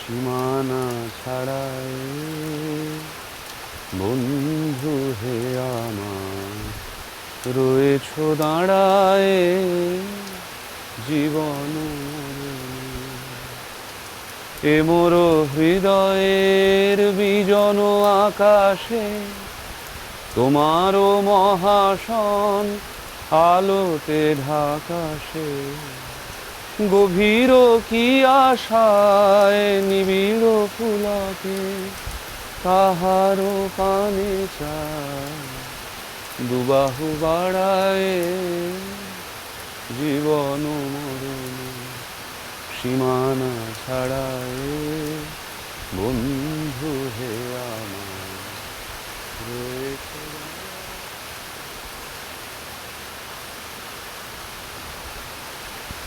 সীমানা ছাড়ায় বন্ধু হে আমার রয়েছ দাঁড়ায় জীবন এ মোর হৃদয়ের বিজন আকাশে তোমারও মহাসন আলোতে ঢাকাশে গভীর কি আশায় নিবিড় পুলকে কাহারো পানে চায় দুবাহু বাড়ায় জীবন মরণ সীমানা ছাড়ায় বন্ধু হে আমার রয়েছ